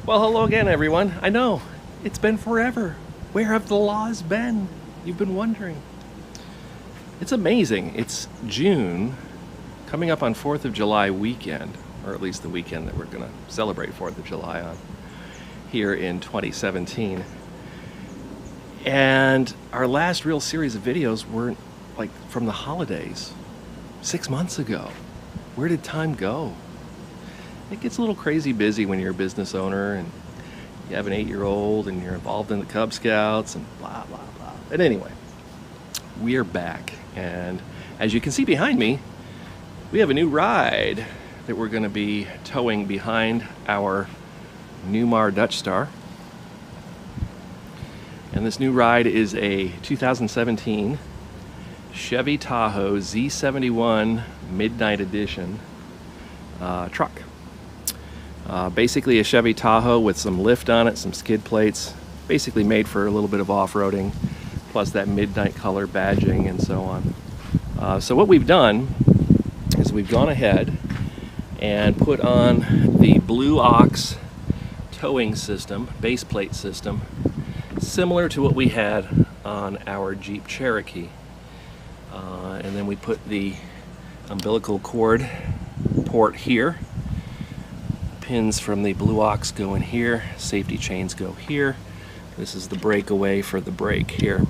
Well, hello again, everyone. I know, it's been forever. Where have the laws been? You've been wondering. It's amazing. It's June, coming up on 4th of July weekend, or at least the weekend that we're going to celebrate 4th of July on here in 2017. And our last real series of videos were like from the holidays, 6 months ago. Where did time go? It gets a little crazy busy when you're a business owner and you have an 8-year-old and you're involved in the Cub Scouts and blah, blah, blah. But anyway, we are back. And as you can see behind me, we have a new ride that we're going to be towing behind our Newmar Dutch Star. And this new ride is a 2017 Chevy Tahoe Z71 Midnight Edition truck. Basically a Chevy Tahoe with some lift on it, some skid plates, basically made for a little bit of off-roading, plus that midnight color badging and so on. So what we've done is we've gone ahead and put on the Blue Ox towing system, base plate system, similar to what we had on our Jeep Cherokee. And then we put the umbilical cord port here. Pins from the Blue Ox go in here, safety chains go here. This is the breakaway for the brake here.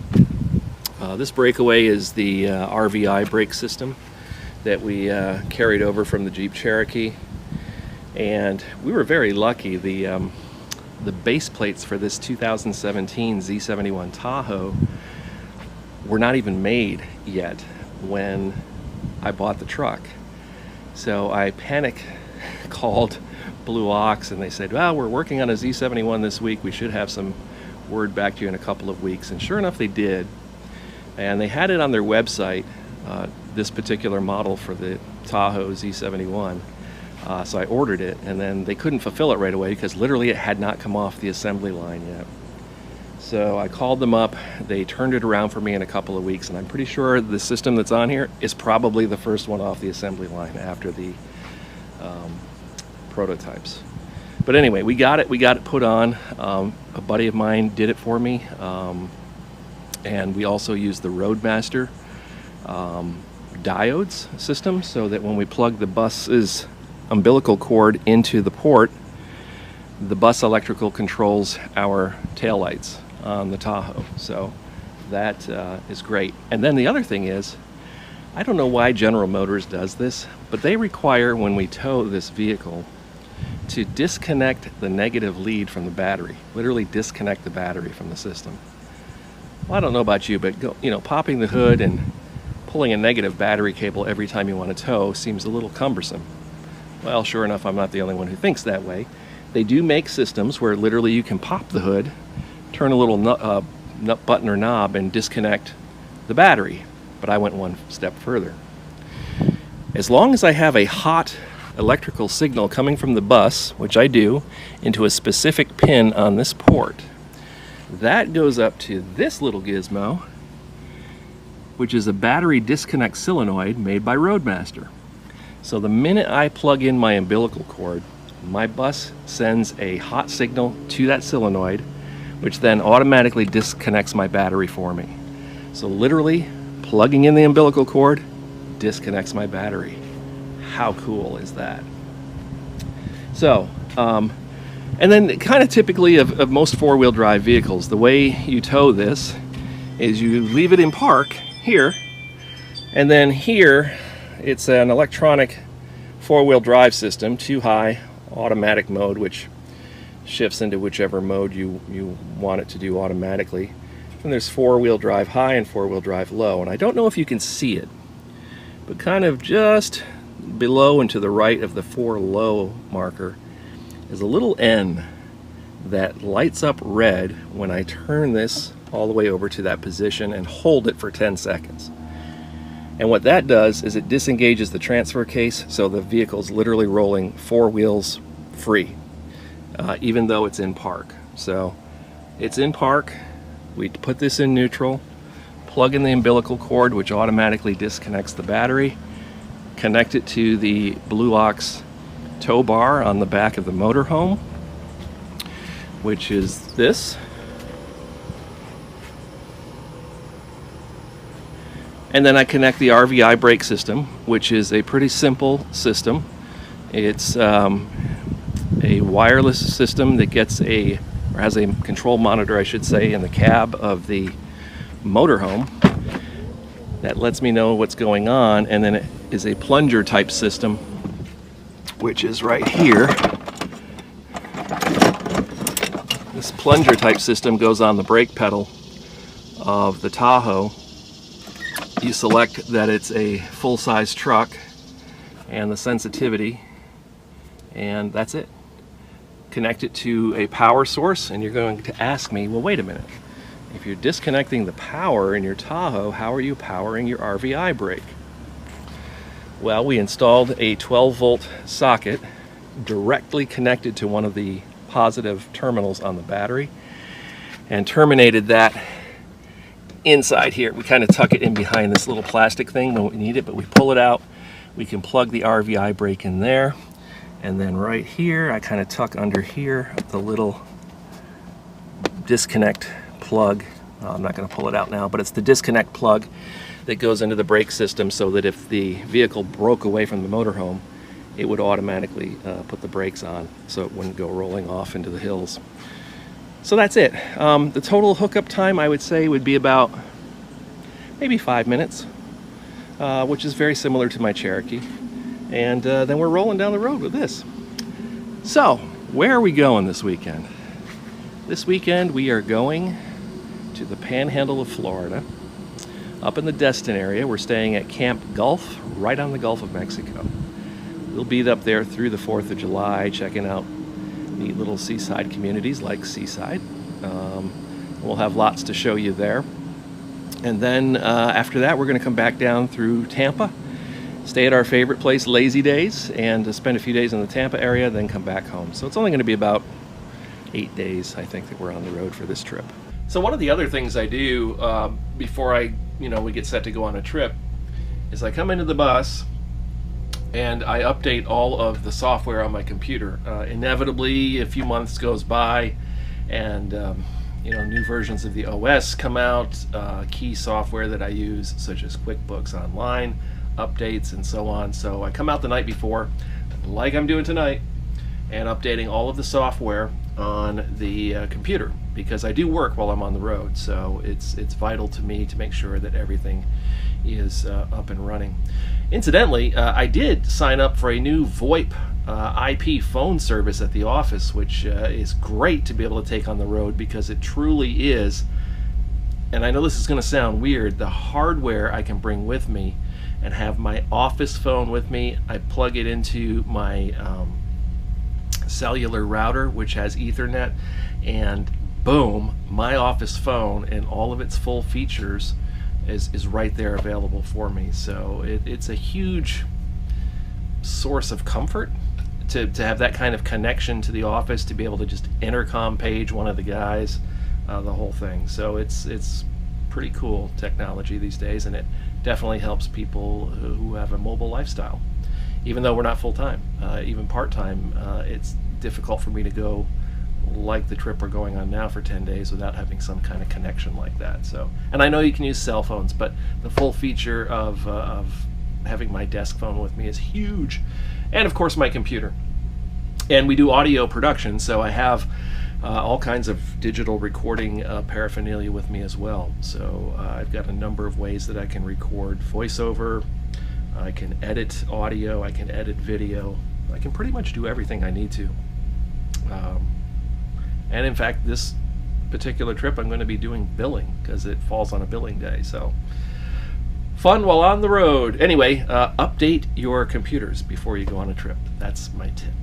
This breakaway is the RVI brake system that we carried over from the Jeep Cherokee, and we were very lucky. The base plates for this 2017 Z71 Tahoe were not even made yet when I bought the truck. So I panic called Blue Ox and they said, well, we're working on a Z71 this week. We should have some word back to you in a couple of weeks. And sure enough, they did. And they had it on their website, this particular model for the Tahoe Z71. So I ordered it, and then they couldn't fulfill it right away because literally it had not come off the assembly line yet. So I called them up. They turned it around for me in a couple of weeks, and I'm pretty sure the system that's on here is probably the first one off the assembly line after the prototypes. But anyway, we got it put on. A buddy of mine did it for me, and we also used the Roadmaster diodes system so that when we plug the bus's umbilical cord into the port, the bus electrical controls our taillights on the Tahoe. So that is great. And then the other thing is, I don't know why General Motors does this, but they require when we tow this vehicle to disconnect the negative lead from the battery, literally disconnect the battery from the system. Well, I don't know about you, but popping the hood and pulling a negative battery cable every time you want to tow seems a little cumbersome. Well, sure enough, I'm not the only one who thinks that way. They do make systems where literally you can pop the hood, turn a little nut button or knob, and disconnect the battery. But I went one step further. As long as I have a hot electrical signal coming from the bus, which I do, into a specific pin on this port, that goes up to this little gizmo, which is a battery disconnect solenoid made by Roadmaster. So the minute I plug in my umbilical cord, my bus sends a hot signal to that solenoid, which then automatically disconnects my battery for me. So literally, plugging in the umbilical cord disconnects my battery. How cool is that? So, and then kind of typically of most four-wheel drive vehicles, the way you tow this is you leave it in park here, and then here it's an electronic four-wheel drive system, 2-high automatic mode, which shifts into whichever mode you want it to do automatically. And there's four-wheel drive high and four-wheel drive low. And I don't know if you can see it, but kind of just below and to the right of the 4 low marker is a little N that lights up red when I turn this all the way over to that position and hold it for 10 seconds. And what that does is it disengages the transfer case, so the vehicle's literally rolling 4 wheels free, even though it's in park. So it's in park, we put this in neutral, plug in the umbilical cord, which automatically disconnects the battery, connect it to the Blue Ox tow bar on the back of the motorhome, which is this. And then I connect the RVI brake system, which is a pretty simple system. It's a wireless system that gets or has a control monitor, I should say, in the cab of the motorhome that lets me know what's going on. And then it is a plunger type system, which is right here. This plunger type system goes on the brake pedal of the Tahoe. You select that it's a full-size truck and the sensitivity, and that's it. Connect it to a power source, and you're going to ask me, well, wait a minute. If you're disconnecting the power in your Tahoe, how are you powering your RVI brake? Well, we installed a 12-volt socket directly connected to one of the positive terminals on the battery and terminated that inside here. We kind of tuck it in behind this little plastic thing when we need it, but we pull it out. We can plug the RVI brake in there, and then right here I kind of tuck under here the little disconnect plug. I'm not going to pull it out now, but it's the disconnect plug that goes into the brake system so that if the vehicle broke away from the motorhome, it would automatically put the brakes on so it wouldn't go rolling off into the hills. So that's it. The total hookup time, I would say, would be about maybe 5 minutes, which is very similar to my Cherokee. And then we're rolling down the road with this. So, where are we going this weekend? This weekend we are going to the Panhandle of Florida. Up in the Destin area, we're staying at Camp Gulf, right on the Gulf of Mexico. We'll be up there through the 4th of July, checking out neat little seaside communities like Seaside. We'll have lots to show you there. And then after that, we're going to come back down through Tampa, stay at our favorite place, Lazy Days, and spend a few days in the Tampa area, then come back home. So it's only going to be about 8 days, I think, that we're on the road for this trip. So one of the other things I do before we get set to go on a trip is I come into the bus and I update all of the software on my computer. Inevitably, a few months goes by and new versions of the OS come out, key software that I use such as QuickBooks Online, updates and so on. So I come out the night before, like I'm doing tonight, and updating all of the software on the computer, because I do work while I'm on the road, so it's vital to me to make sure that everything is up and running. Incidentally, I did sign up for a new VoIP IP phone service at the office, which is great to be able to take on the road, because it truly is, and I know this is going to sound weird, the hardware I can bring with me and have my office phone with me. I plug it into my cellular router, which has Ethernet, and boom, my office phone and all of its full features is right there available for me. So it's a huge source of comfort to have that kind of connection to the office, to be able to just intercom page one of the guys, the whole thing. So it's pretty cool technology these days, and it definitely helps people who have a mobile lifestyle. Even though we're not full-time, even part-time, it's difficult for me to go like the trip we're going on now for 10 days without having some kind of connection like that. So, and I know you can use cell phones, but the full feature of having my desk phone with me is huge. And of course my computer. And we do audio production, so I have all kinds of digital recording paraphernalia with me as well. So I've got a number of ways that I can record voiceover, I can edit audio, I can edit video, I can pretty much do everything I need to. And in fact, this particular trip I'm going to be doing billing, because it falls on a billing day. So fun while on the road. Anyway, update your computers before you go on a trip. That's my tip.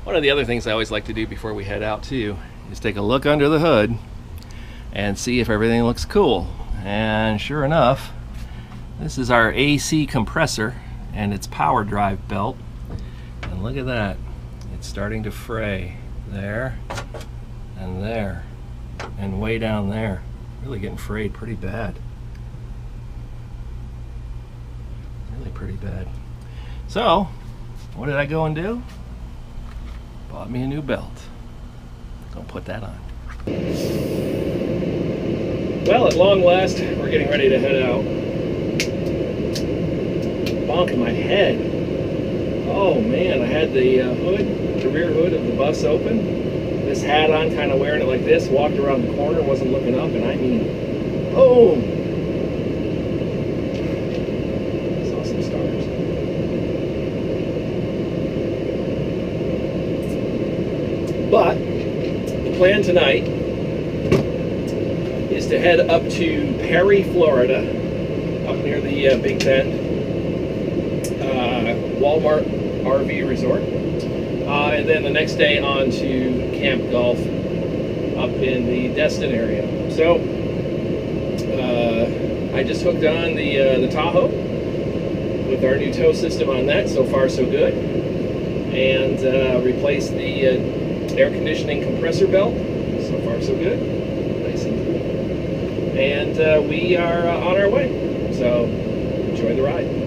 One of the other things I always like to do before we head out too is take a look under the hood and see if everything looks cool. And sure enough, this is our AC compressor and its power drive belt. And look at that. It's starting to fray there and there and way down there. Really getting frayed pretty bad. Really pretty bad. So, what did I go and do? Bought me a new belt. Don't put that on. Well, at long last, we're getting ready to head out. Bonk in my head. Oh man, I had the rear hood of the bus open. This hat on, kind of wearing it like this, walked around the corner, wasn't looking up, and I mean, boom! Saw some stars. But the plan tonight is to head up to Perry, Florida, up near the Big Bend Walmart RV Resort. And then the next day on to Camp Golf up in the Destin area. So I just hooked on the Tahoe with our new tow system on that. So far so good. And replaced the air conditioning compressor belt. So far so good. Nice and cool. And we are on our way. So enjoy the ride.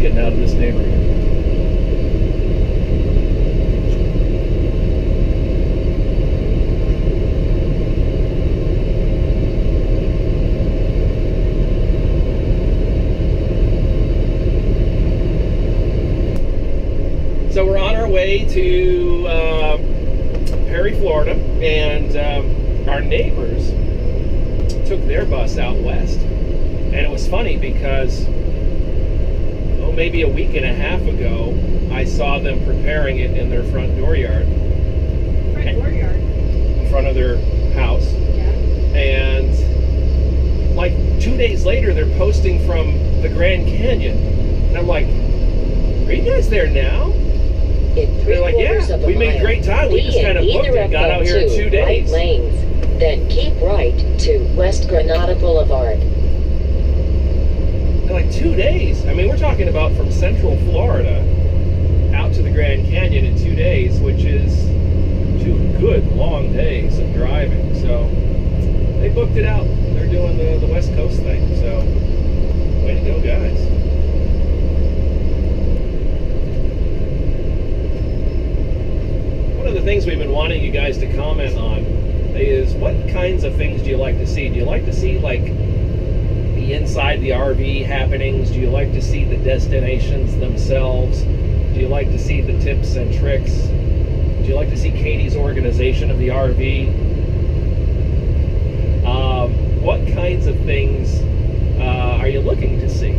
Out of this neighborhood. So we're on our way to Perry, Florida, and our neighbors took their bus out west. And it was funny because maybe a week and a half ago, I saw them preparing it in their front dooryard. Front dooryard? In front of their house. Yeah. And like 2 days later, they're posting from the Grand Canyon. And I'm like, are you guys there now? They're like, yeah, we made great time. We just kind of booked it, got out here in 2 days. Right lanes, then keep right to West Granada Boulevard. Like 2 days. I mean, we're talking about from Central Florida out to the Grand Canyon in 2 days, which is 2 good long days of driving. So they booked it out. They're doing the West Coast thing. So way to go, guys. One of the things we've been wanting you guys to comment on is what kinds of things do you like to see? Do you like to see like inside the RV happenings? Do you like to see the destinations themselves? Do you like to see the tips and tricks? Do you like to see Katie's organization of the RV? What kinds of things are you looking to see?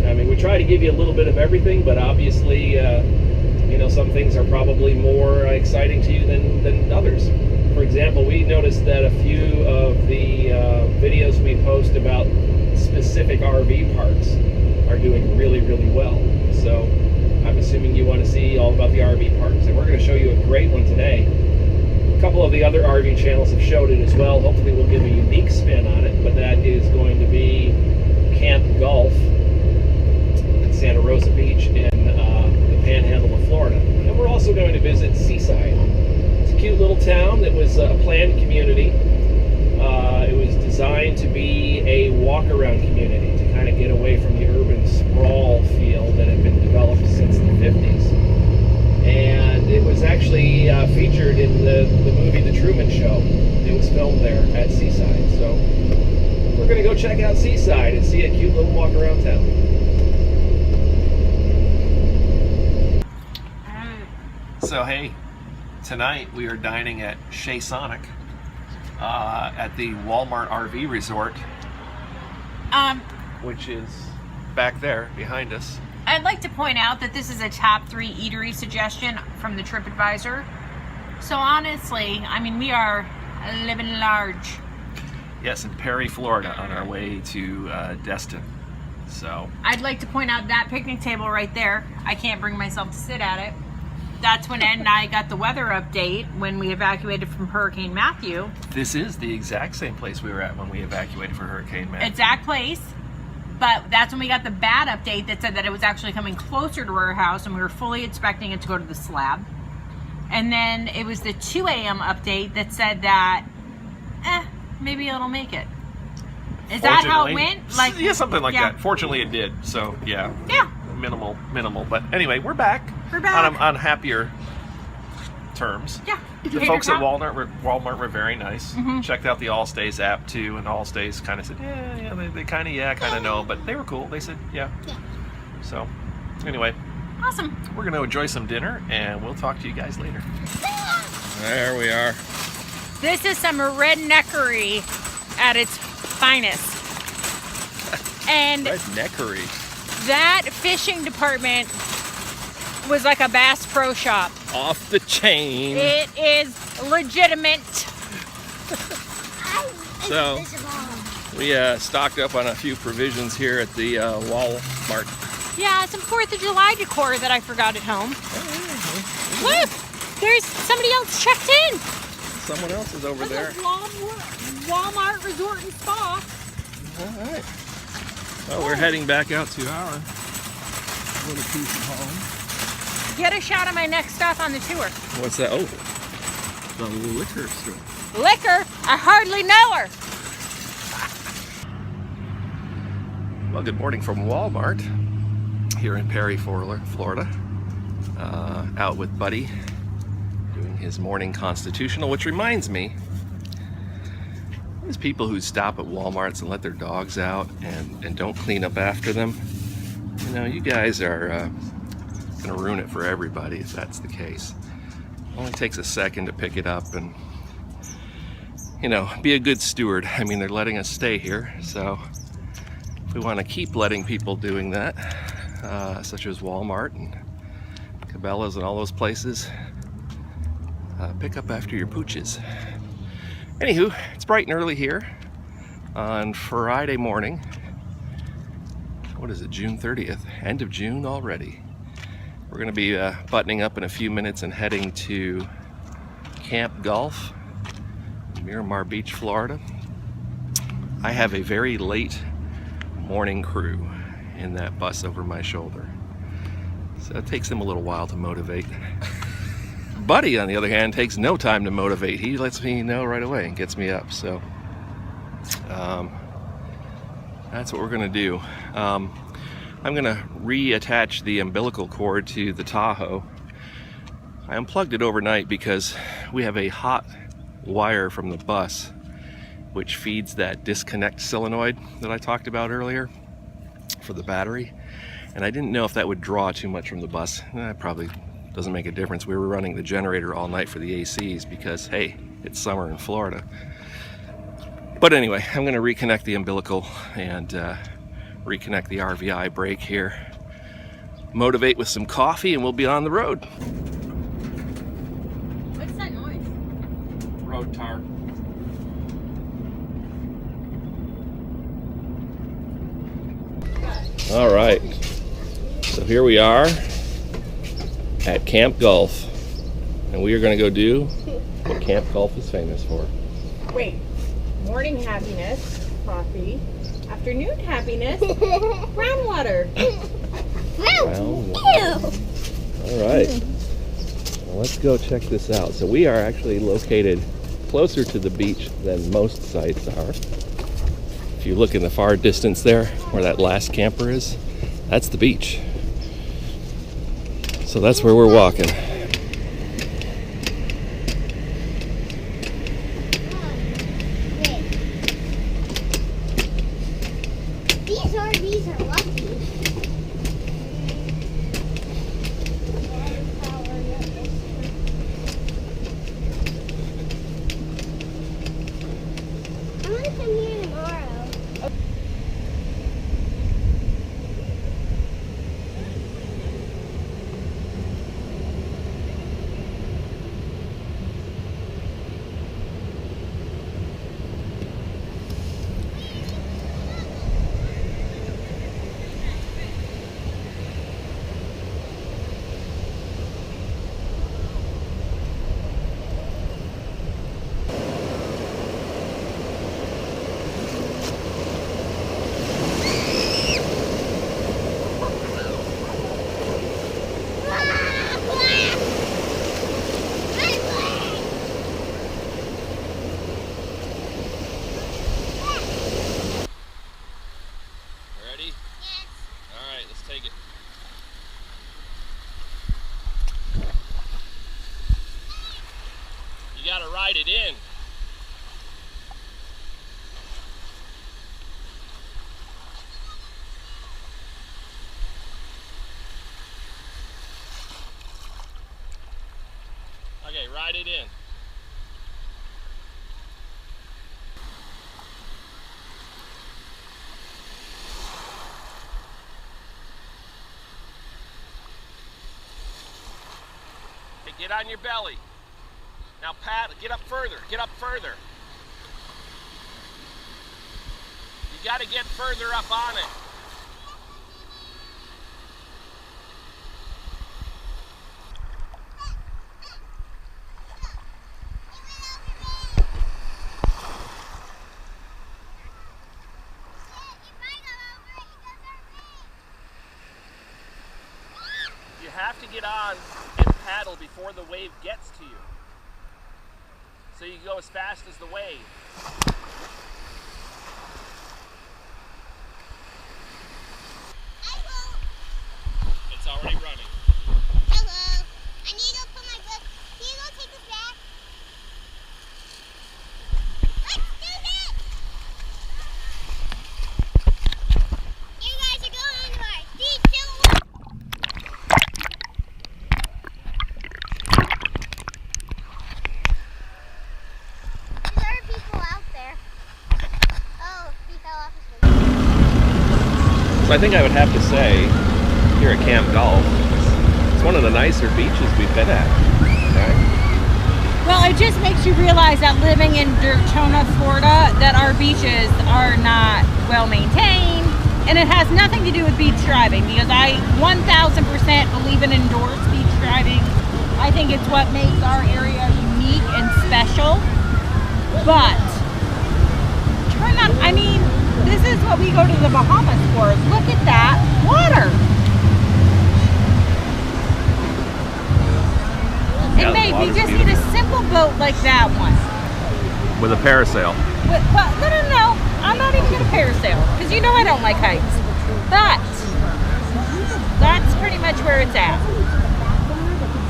I mean, we try to give you a little bit of everything, but obviously, you know, some things are probably more exciting to you than others. For example, we noticed that a few of the videos we post about specific RV parks are doing really, really well. So I'm assuming you want to see all about the RV parks. And we're going to show you a great one today. A couple of the other RV channels have showed it as well. Hopefully we'll give a unique spin on it, but that is going to be Camp Golf at Santa Rosa Beach in the Panhandle of Florida. And we're also going to visit Seaside. It's a cute little town that was a planned community. It was designed to be a walk-around community to kind of get away from the urban sprawl feel that had been developed since the 50s. And it was actually featured in the movie The Truman Show. It was filmed there at Seaside. So we're going to go check out Seaside and see a cute little walk around town. So hey, tonight we are dining at Chez Sonic at the Walmart RV Resort, which is back there behind us. I'd like to point out that this is a top 3 eatery suggestion from the TripAdvisor. So honestly, I mean, we are living large. Yes, in Perry, Florida, on our way to Destin. So I'd like to point out that picnic table right there. I can't bring myself to sit at it. That's when Ed and I got the weather update when we evacuated from Hurricane Matthew. this is the exact same place we were at when we evacuated for Hurricane Matthew. Exact place. But that's when we got the bad update that said that it was actually coming closer to our house and we were fully expecting it to go to the slab. And then it was the 2 a.m. update that said that, maybe it'll make it. Is that how it went? Yeah, something like that. Fortunately, it did. So, yeah. Yeah. Minimal. But anyway, we're back. We're back. On happier terms. Yeah. The folks at Walmart were very nice. Mm-hmm. Checked out the All Stays app too, and All Stays kind of said, they kind of know, but they were cool. They said, yeah. So, anyway. Awesome. We're going to enjoy some dinner, and we'll talk to you guys later. There we are. This is some redneckery at its finest. And Redneckery. that fishing department was like a Bass Pro Shop. Off the chain. It is legitimate. So, we stocked up on a few provisions here at the Walmart. Yeah, some 4th of July decor that I forgot at home. Look, there's somebody else checked in. Someone else is over there. Walmart Resort and Spa. All right. Well, we're heading back out to our little piece of home. Get a shot of my next stop on the tour. What's that? Oh, the liquor store. Liquor? I hardly know her. Well, good morning from Walmart here in Perry, Florida. Out with Buddy doing his morning constitutional, which reminds me, there's people who stop at Walmarts and let their dogs out and don't clean up after them. You know, you guys are going to ruin it for everybody if that's the case. It only takes a second to pick it up and, you know, be a good steward. I mean, they're letting us stay here, so if we want to keep letting people doing that, such as Walmart and Cabela's and all those places, pick up after your pooches. Anywho, it's bright and early here on Friday morning. What is it, June 30th? End of June already. We're going to be buttoning up in a few minutes and heading to Camp Gulf, Miramar Beach, Florida. I have a very late morning crew in that bus over my shoulder, so it takes them a little while to motivate. Buddy, on the other hand, takes no time to motivate. He lets me know right away and gets me up. So that's what we're gonna do. I'm gonna reattach the umbilical cord to the Tahoe. I unplugged it overnight because we have a hot wire from the bus which feeds that disconnect solenoid that I talked about earlier for the battery, and I didn't know if that would draw too much from the bus. It probably doesn't make a difference. We were running the generator all night for the ACs because, hey, it's summer in Florida. But anyway, I'm going to reconnect the umbilical and reconnect the RVI brake here, motivate with some coffee, and we'll be on the road. What's that noise? Road tar. All right, so here we are at Camp Gulf, and we are going to go do what Camp Gulf is famous for. Wait, morning happiness, coffee. Afternoon happiness, brown water. Brown water. All right, well, let's go check this out. So we are actually located closer to the beach than most sites are. If you look in the far distance there, where that last camper is, that's the beach. So that's where we're walking. These RVs are lucky. I'm gonna come here tomorrow. Ready? Yes. All right, let's take it. You gotta ride it in. Okay, ride it in. Okay, get on your belly. Now paddle, get up further, get up further. You gotta get further up on it. You have to get on and paddle before the wave gets to you. So you go as fast as the wave. It's already running. Hello. I need to put my book. Can you go take this back? Let's do this! You guys are going on to our speed chill. There are people out there. Oh, he fell off his boat. So I think I would have to say, here at Camp Golf, it's one of the nicer beaches we've been at. Right? Well, it just makes you realize that living in Daytona, Florida, that our beaches are not well maintained, and it has nothing to do with beach driving, because I 1000% believe in endorsed beach driving. I think it's what makes our area unique and special. But turn on, I mean, this is what we go to the Bahamas for. Look at that water. Yeah, And the maybe water's just need a beautiful. simple boat like that one. With a parasail. Well, no. I'm not even going to parasail, because you know I don't like heights. But that's pretty much where it's at.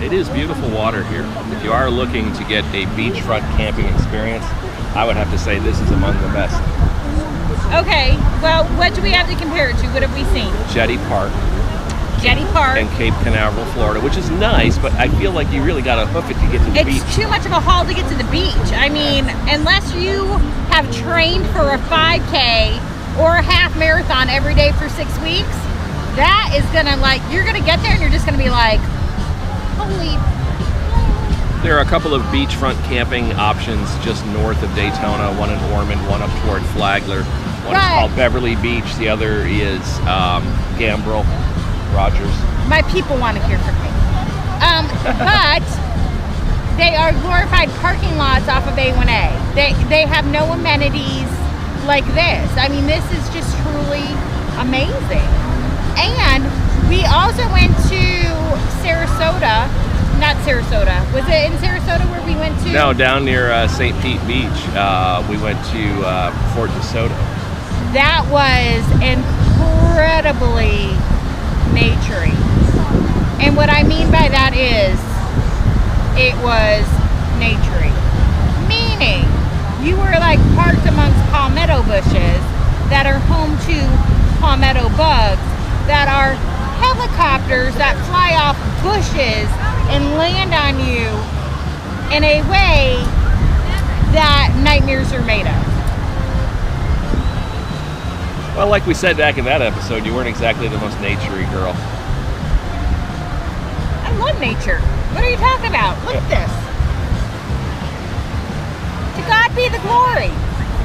It is beautiful water here. If you are looking to get a beachfront camping experience, I would have to say this is among the best. Okay, well, what do we have to compare it to? What have we seen? Jetty Park Jetty Park. and Cape Canaveral, Florida, which is nice, but I feel like you really got to hoof it to get to the beach. It's too much of a haul to get to the beach. I mean, unless you have trained for a 5K or a half marathon every day for 6 weeks, that is gonna, like, you're gonna get there and you're just gonna be like, holy. There are a couple of beachfront camping options just north of Daytona, one in Ormond, one up toward Flagler. One is Right. called Beverly Beach, the other is Gambrel, Rogers. My people want to hear from me. But they are glorified parking lots off of A1A. They have no amenities like this. I mean, this is just truly amazing. And we also went to Sarasota. Not Sarasota. Was it in Sarasota where we went to? No, down near St. Pete Beach, we went to Fort DeSoto. that was incredibly naturey. And what I mean by that is, it was naturey. Meaning, you were like parked amongst palmetto bushes that are home to palmetto bugs, that are helicopters that fly off bushes and land on you in a way that nightmares are made of. Well, like we said back in that episode, you weren't exactly the most naturey girl. I love nature. What are you talking about? Look at this. To God be the glory.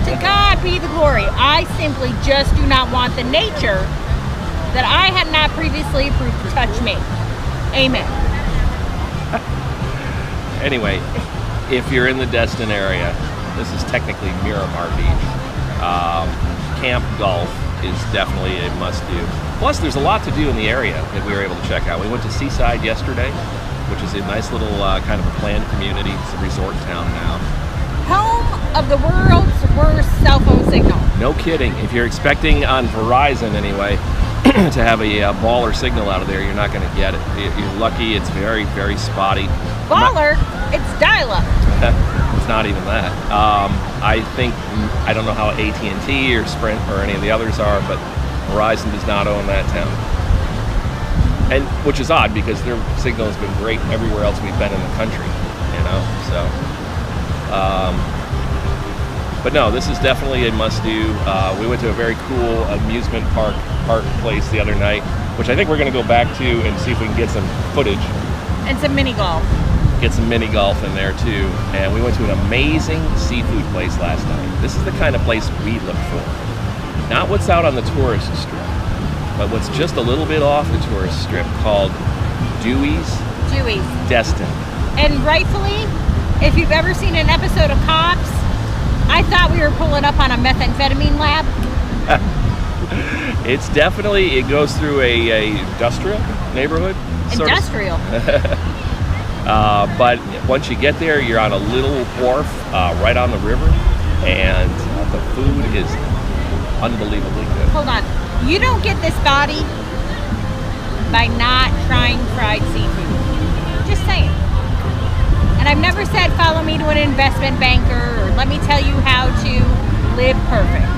To God be the glory. I simply just do not want the nature that I had not previously approved to touch me. Amen. Anyway, if you're in the Destin area, this is technically Miramar Beach. Camp Golf is definitely a must-do. Plus, there's a lot to do in the area that we were able to check out. We went to Seaside yesterday, which is a nice little kind of a planned community. It's a resort town now. Home of the world's worst cell phone signal. No kidding. If you're expecting on Verizon anyway to have a baller signal out of there, you're not going to get it. You're lucky. It's very, very spotty. Baller? It's dial-up. It's not even that. I don't know how AT&T or Sprint or any of the others are, but Verizon does not own that town. And which is odd because their signal has been great everywhere else we've been in the country, you know. So, but no, this is definitely a must-do. We went to a very cool amusement park place the other night, which I think we're going to go back to and see if we can get some footage. And some mini golf. Get some mini golf in there too. And we went to an amazing seafood place last night. This is the kind of place we look for. Not what's out on the tourist strip, but what's just a little bit off the tourist strip, called Dewey's Destin. And rightfully, if you've ever seen an episode of Cops, I thought we were pulling up on a methamphetamine lab. It's definitely, it goes through a industrial neighborhood. Industrial. But once you get there, you're on a little wharf right on the river, and the food is unbelievably good. Hold on. You don't get this body by not trying fried seafood. Just saying. And I've never said follow me to an investment banker or let me tell you how to live perfect.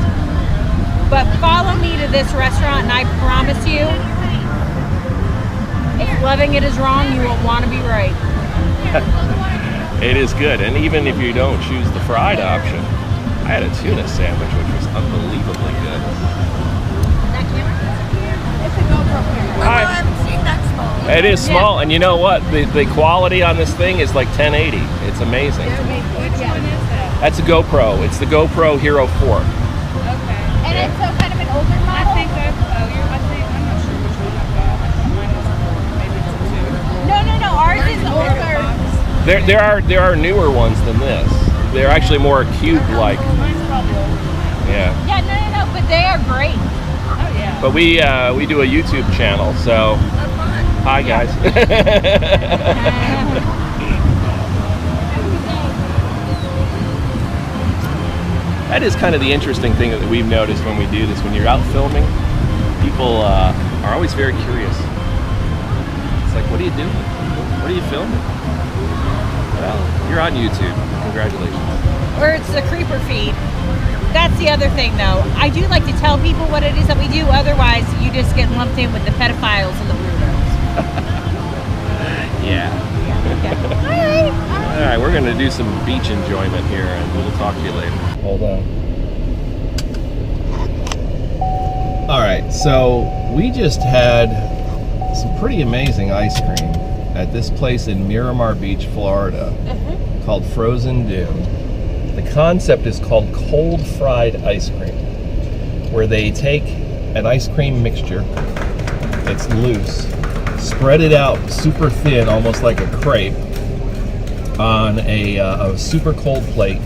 But follow me to this restaurant and I promise you, if loving it is wrong, you will want to be right. It is good. And even if you don't choose the fried option, I had a tuna sandwich, which was unbelievably good. It's a GoPro camera. Hi. I haven't seen that small. It is small, and you know what? The quality on this thing is like 1080. It's amazing. Which one is that? That's a GoPro. It's the GoPro Hero 4. Okay. And Yeah. it's so kind of an older model? I'm not sure which one I've got. I thought mine was a 4, maybe it's a 2. No. Ours is older. There are newer ones than this. They're actually more cube-like. Mine's probably older than that. Yeah. Yeah, no, but they are great. Oh, yeah. But we do a YouTube channel, so hi guys. That is kind of the interesting thing that we've noticed when we do this. When you're out filming, people are always very curious. It's like, what are you doing? What are you filming? Well, you're on YouTube. Congratulations. Or it's the creeper feed. That's the other thing, though. I do like to tell people what it is that we do. Otherwise, you just get lumped in with the pedophiles and the weirdos. Yeah. All right, we're going to do some beach enjoyment here, and we'll talk to you later. Hold on. All right, so we just had some pretty amazing ice cream at this place in Miramar Beach, Florida, called Frozen Dune. The concept is called cold fried ice cream, where they take an ice cream mixture that's loose, spread it out super thin, almost like a crepe, on a super cold plate,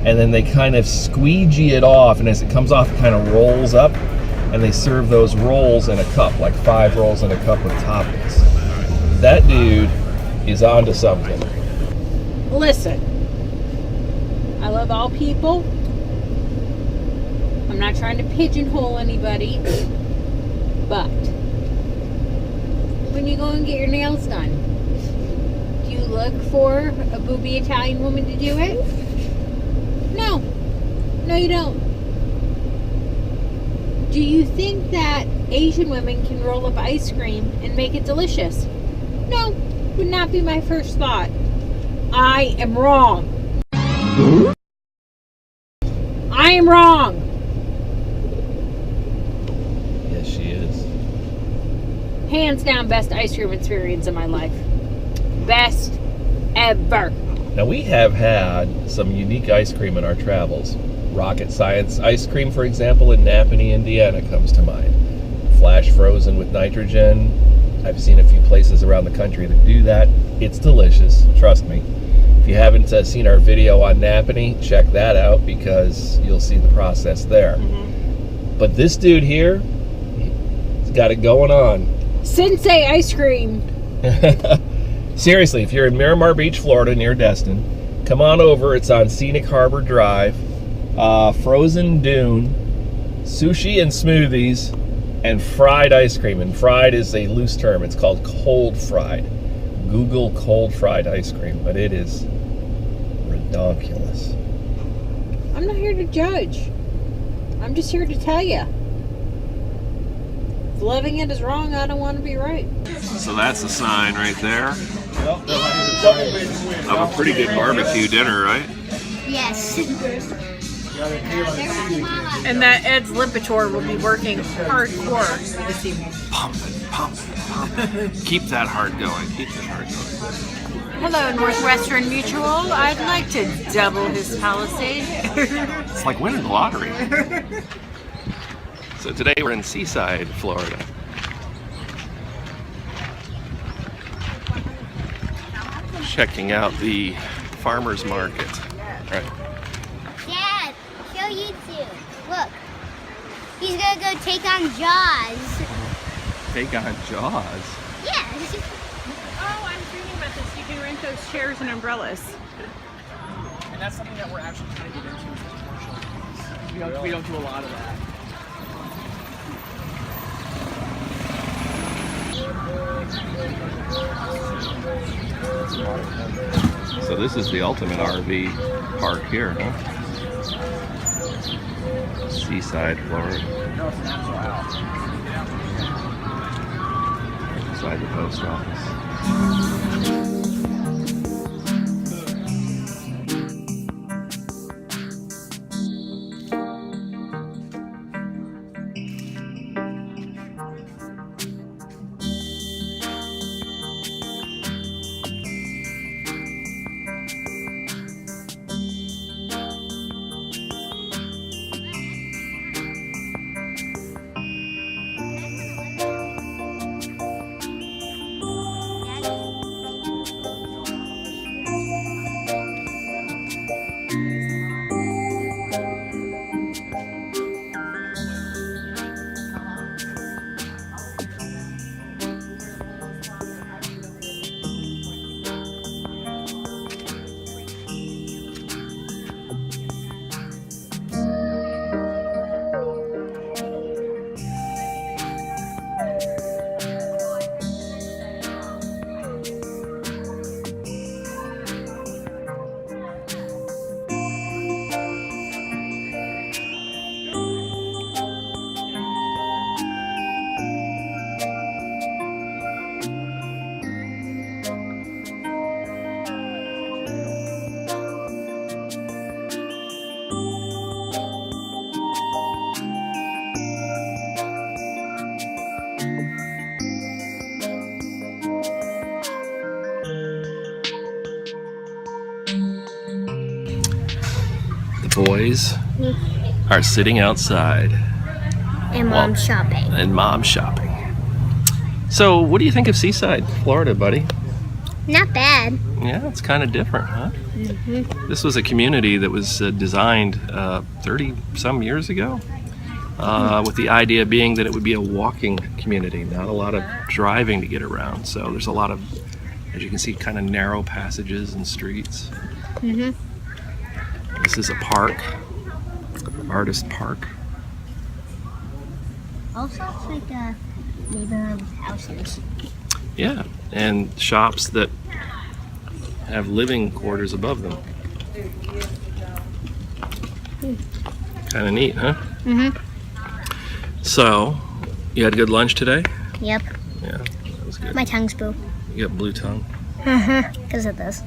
and then they kind of squeegee it off, and as it comes off, it kind of rolls up, and they serve those rolls in a cup, like 5 rolls in a cup with toppings. That dude is onto something. Listen, I love all people. I'm I'm not trying to pigeonhole anybody, but when you go and get your nails done, do you look for a booby Italian woman to do it? No. No, you don't. Do you think that Asian women can roll up ice cream and make it delicious? No, would not be my first thought. I am wrong. I am wrong. Yes, she is. Hands down, best ice cream experience of my life. Best ever. Now, we have had some unique ice cream in our travels. Rocket Science ice cream, for example, in Napanee, Indiana comes to mind. Flash frozen with nitrogen. I've seen a few places around the country that do that. It's delicious, trust me. If you haven't seen our video on Napanee, check that out because you'll see the process there. But this dude here, he's got it going on. Sensei ice cream. Seriously, if you're in Miramar Beach, Florida, near Destin, come on over. It's on Scenic Harbor Drive. Frozen dune, sushi and smoothies, and fried ice cream. And fried is a loose term. It's called cold fried. Google cold fried ice cream, but it is redonkulous. I'm not here to judge. I'm just here to tell you. If loving it is wrong, I don't want to be right. So that's a sign right there of a pretty good barbecue dinner, right? Yes. And that Ed's Lipitor will be working hardcore this evening. Pump it, pump it, pump it. Keep that heart going. Keep that heart going. Hello, Northwestern Mutual. I'd like to double his Palisade. It's like winning the lottery. So today we're in Seaside, Florida. Checking out the farmer's market. Right. Dad, show YouTube. Look. He's gonna go take on Jaws. Take on Jaws. Yes. Oh, I'm reading about this. You can rent those chairs and umbrellas. And that's something that we're actually trying to get into with commercial. We don't do a lot of that. So this is the ultimate RV park here, huh? Seaside, Florida. Inside the post office. Boys are sitting outside And Mom's shopping. and Mom's shopping. So, what do you think of Seaside, Florida, buddy? Not bad. Yeah, it's kind of different, huh? This was a community that was designed 30-some years ago, with the idea being that it would be a walking community, not a lot of driving to get around. So there's a lot of, as you can see, kind of narrow passages and streets. This is a park, Artist Park. Also, it's like a neighborhood with houses. Yeah, and shops that have living quarters above them. Kind of neat, huh? Mm-hmm. So, you had a good lunch today? Yep. Yeah, that was good. My tongue's blue. You got blue tongue. Uh-huh. Because of this.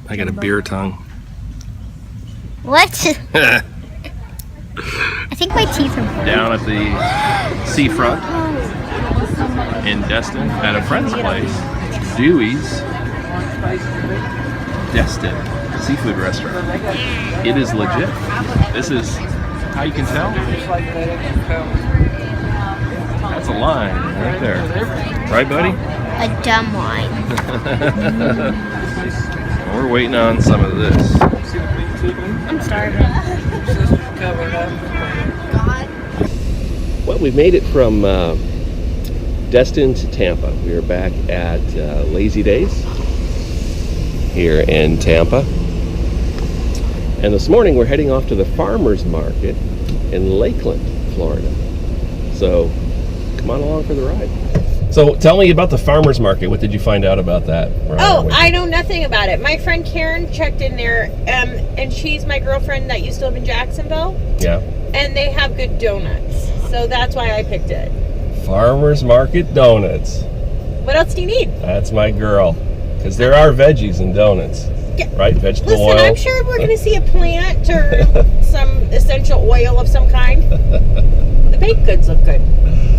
I got a beer tongue. What? I think my teeth are blue. Down at the seafront in Destin at a friend's place, Dewey's Destin Seafood Restaurant. It is legit. This is how you can tell. That's a line right there. Right, buddy? A dumb line. We're waiting on some of this. I'm starving. Well, we've made it from Destin to Tampa. We are back at Lazy Days here in Tampa. And this morning we're heading off to the farmer's market in Lakeland, Florida. So come on along for the ride. So tell me about the farmer's market. What did you find out about that? Oh, I know nothing about it. My friend Karen checked in there, and she's my girlfriend that used to live in Jacksonville. Yeah. And they have good donuts. So that's why I picked it. Farmer's market donuts. What else do you need? That's my girl. Because there are veggies in donuts. Yeah. Right? Vegetable Listen, oil. I'm sure we're going to see a plant or some essential oil of some kind. The baked goods look good.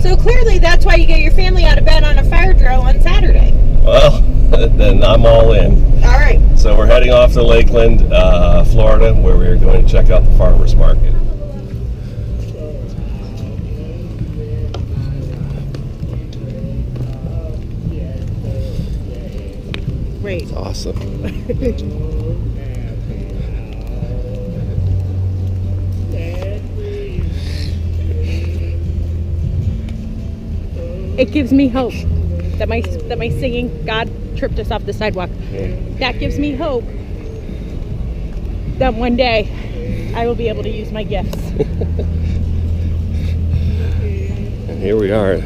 So clearly that's why you get your family out of bed on a fire drill on Saturday. Well, then I'm all in. All right. So we're heading off to Lakeland, Florida, where we are going to check out the farmer's market. Great. It's awesome. It gives me hope that my singing God tripped us off the sidewalk. That gives me hope that one day I will be able to use my gifts. And here we are,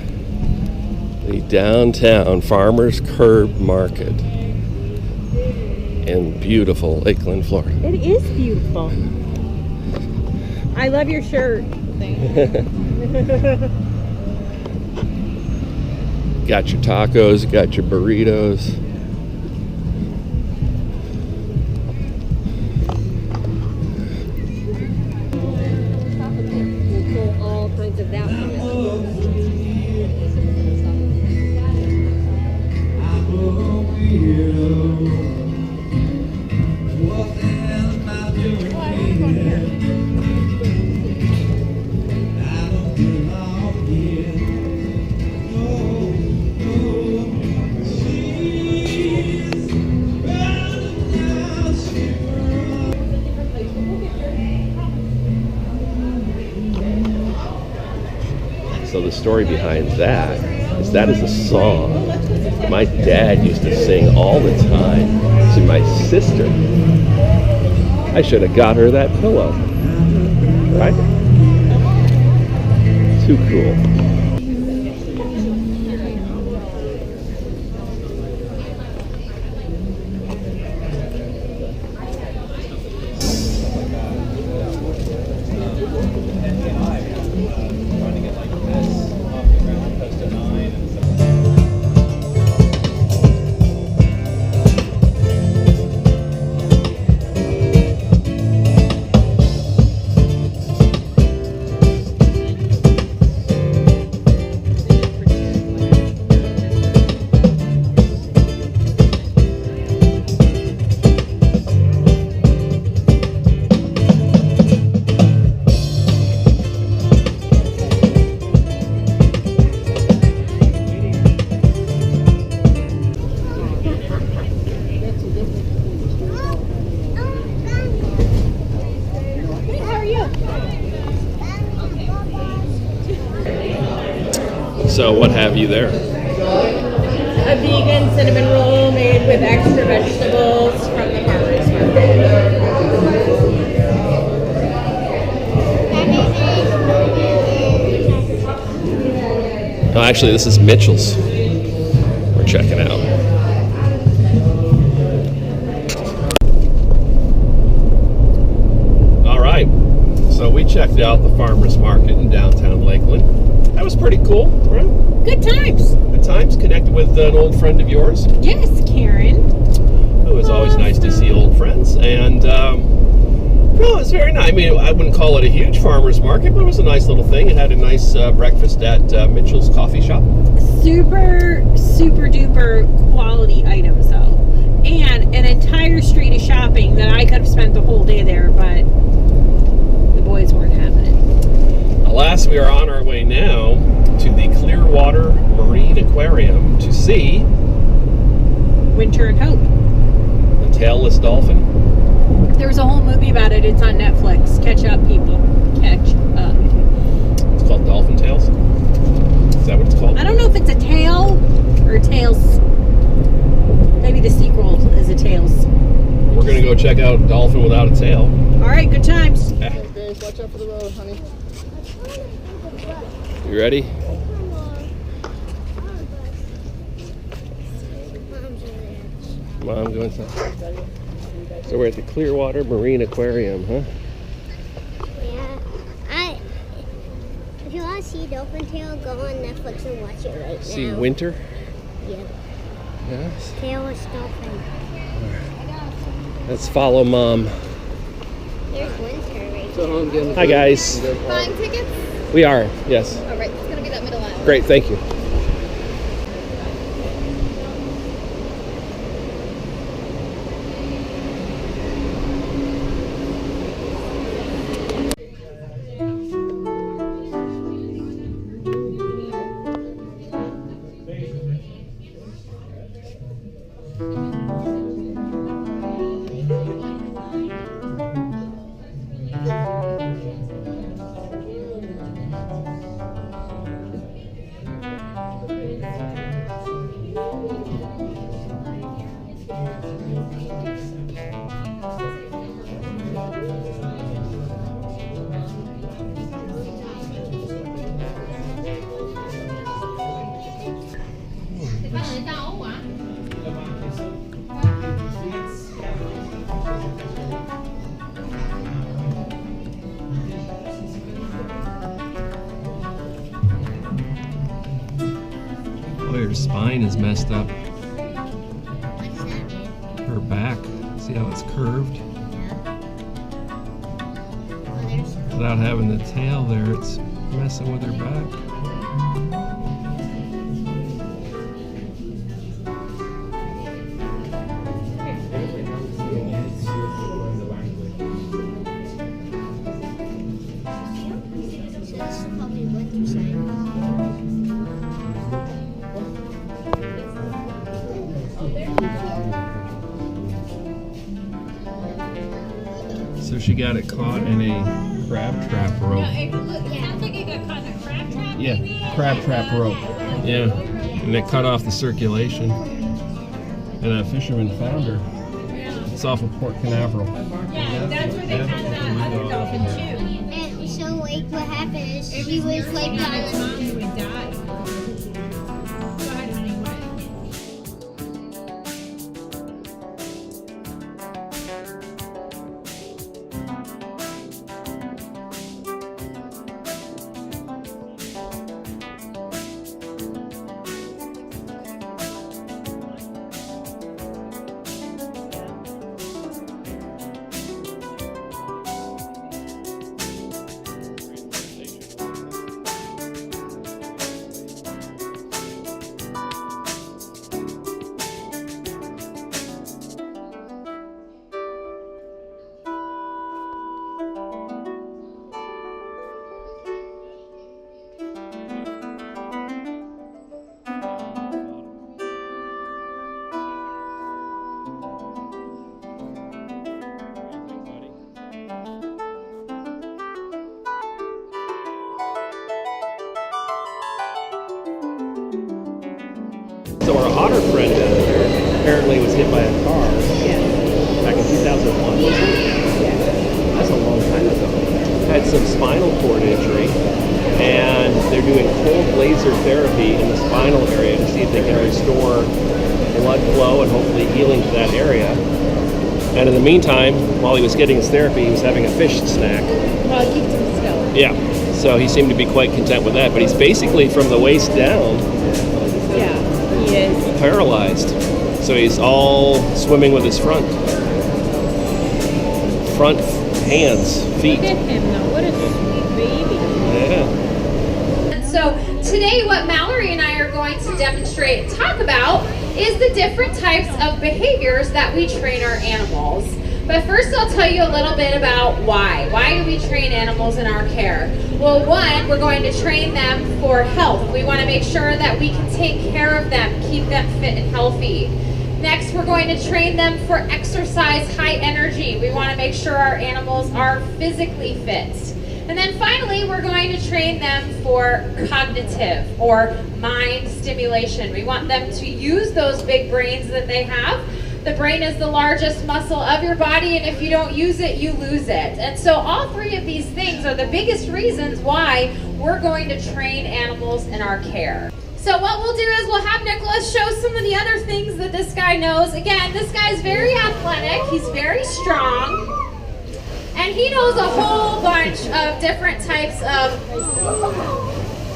the downtown Farmers Curb Market in beautiful Lakeland, Florida. It is beautiful. I love your shirt. Got your tacos, got your burritos. All kinds of that from So the story behind that is a song my dad used to sing all the time to my sister. I should have got her that pillow. Right? Too cool. So what have you there? A vegan cinnamon roll made with extra vegetables from the farmer's market. Oh, actually, this is Mitchell's. We're checking out. All right. So we checked out the farmers market in downtown Lakeland. That was pretty cool, right? Good times. Good times. Connected with an old friend of yours. Yes, Karen. It was always nice to see old friends, and well, it's very nice. I mean, I wouldn't call it a huge farmer's market, but it was a nice little thing. It had a nice breakfast at Mitchell's Coffee Shop. Super duper quality items though, and an entire street of shopping that I could have spent the whole day there, but the boys weren't having it. Alas, we are on our way now to the Clearwater Marine Aquarium to see Winter and Hope. the tailless dolphin. There was a whole movie about it. It's on Netflix. Catch up, people. Catch up. It's called Dolphin Tales. Is that what it's called? I don't know if it's a tail or tails. Maybe the sequel is a tails. We're gonna go check out Dolphin Without a Tail. All right, good times. Okay, watch out for the road, honey. You ready? Mom going to. So we're at the Clearwater Marine Aquarium, huh? Yeah. If you want to see Dolphin Tail, go on Netflix and watch it right now. See Winter? Yeah. Yes. Tailless dolphin. Let's follow Mom. There's Winter right So I'm getting Hi guys. Buying tickets? We are, yes. All right, it's gonna be that middle aisle. Great, thank you. Boy, her spine is messed up. Her back, see how it's curved? Without having the tail there, it's messing with her back. So she got it caught in a crab trap rope. It sounds like it got caught in a crab trap. Yeah, crab trap rope. Yeah, and it cut off the circulation. And a fisherman found her. It's off of Port Canaveral. Yeah, that's where they found that other dolphin too. And so, like, what happened is she was, like, on a... Mom would die. Go ahead, honey. What? So our otter friend down here apparently was hit by a car back in 2001. That's a long time ago. Had some spinal cord injury, and they're doing cold laser therapy in the spinal area to see if they can restore blood flow and hopefully healing to that area. And in the meantime, while he was getting his therapy, he was having a fish snack. Well, it keeps him still. Yeah, so he seemed to be quite content with that. But he's basically from the waist down Yeah, he is. paralyzed. So he's all swimming with his front hands, feet. Look at him though. What a sweet baby. Yeah. And so today what Mallory and I are going to demonstrate and talk about is the different types of behaviors that we train our animals. But first I'll tell you a little bit about why. Why do we train animals in our care? Well, one, we're going to train them for health. We want to make sure that we can take care of them, keep them fit and healthy. Next, we're going to train them for exercise, high energy. We want to make sure our animals are physically fit. And then finally, we're going to train them for cognitive or mind stimulation. We want them to use those big brains that they have. The brain is the largest muscle of your body, and if you don't use it, you lose it. And so all three of these things are the biggest reasons why we're going to train animals in our care. So what we'll do is we'll have Nicholas show some of the other things that this guy knows. Again, this guy's very athletic, he's very strong, and he knows a whole bunch of different types of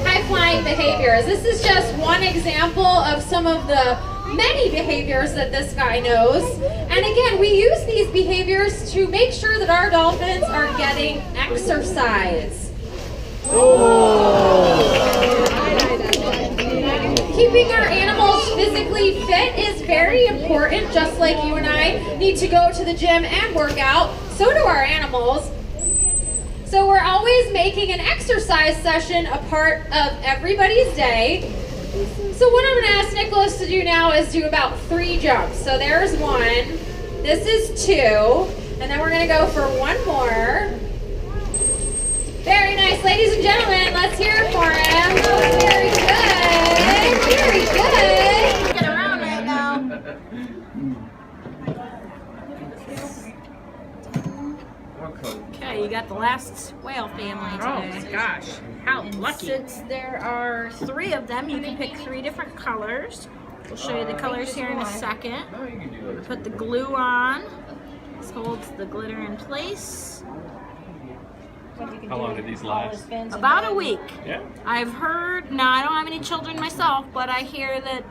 high-flying behaviors. This is just one example of some of the many behaviors that this guy knows. And again, we use these behaviors to make sure that our dolphins are getting exercise. Keeping our animals physically fit is very important. Just like you and I need to go to the gym and work out, so do our animals. So we're always making an exercise session a part of everybody's day. So what I'm going to ask Nicholas to do now is do about 3 jumps. So there's 1, this is 2, and then we're going to go for 1 more. Very nice, ladies and gentlemen, let's hear it for him. Very good, very good. Get around right now. Okay, you got the last whale family today. Oh my gosh, how And lucky. since there are 3 of them, you can pick 3 different colors. We'll show you the colors here in a second. Put the glue on. This holds the glitter in place. How long do these last? About a week. Yeah. I've heard, now I don't have any children myself, but I hear that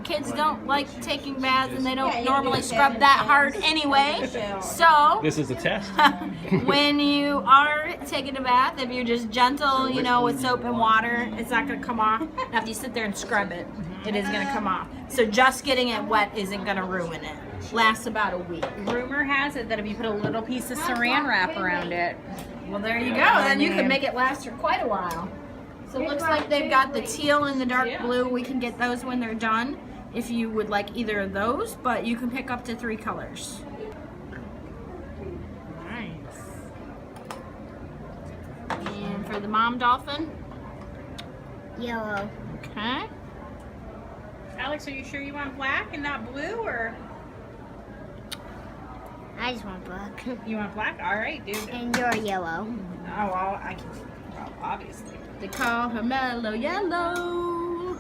kids don't like taking baths and they don't normally scrub that hard anyway. So This is a test. when you are taking a bath, if you're just gentle, you know, with soap and water, it's not going to come off. Now if you sit there and scrub it, it is going to come off. So just getting it wet isn't going to ruin it. Lasts about a week. Rumor has it that if you put a little piece of saran wrap around it, Well, there you go. Then you can make it last for quite a while. So it looks like they've got the teal and the dark blue. We can get those when they're done if you would like either of those, but you can pick up to 3 colors. nice. And for the mom dolphin, Yellow. okay. Alex, are you sure you want black and not blue, or I just want black. you want black? All right, dude. And you're yellow. Oh, well, I can, well, obviously. They call her mellow yellow.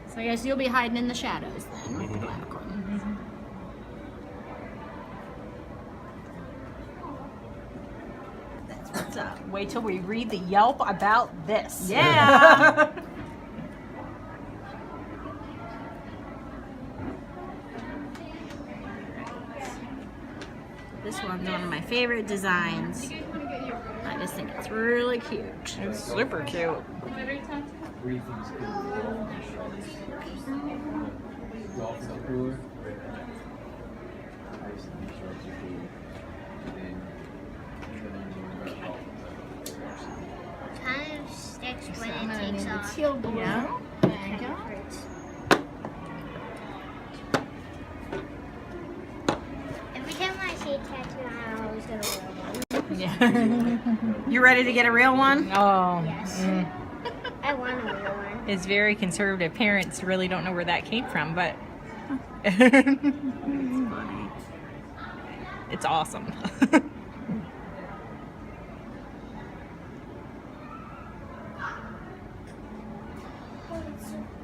So I guess you'll be hiding in the shadows then with the black one. That's what's up. Wait till we read the Yelp about this. Yeah. This one's one of my favorite designs. I just think it's really cute. It's super cute. Kind of sticks when I'm it gonna takes need the off. teal blue. Yeah. There you go. Every time I see a tattoo, I always go to one. Yeah. You ready to get a real one? Oh. Yes. I want a real one. His very conservative parents really don't know where that came from, but it's awesome. Yes.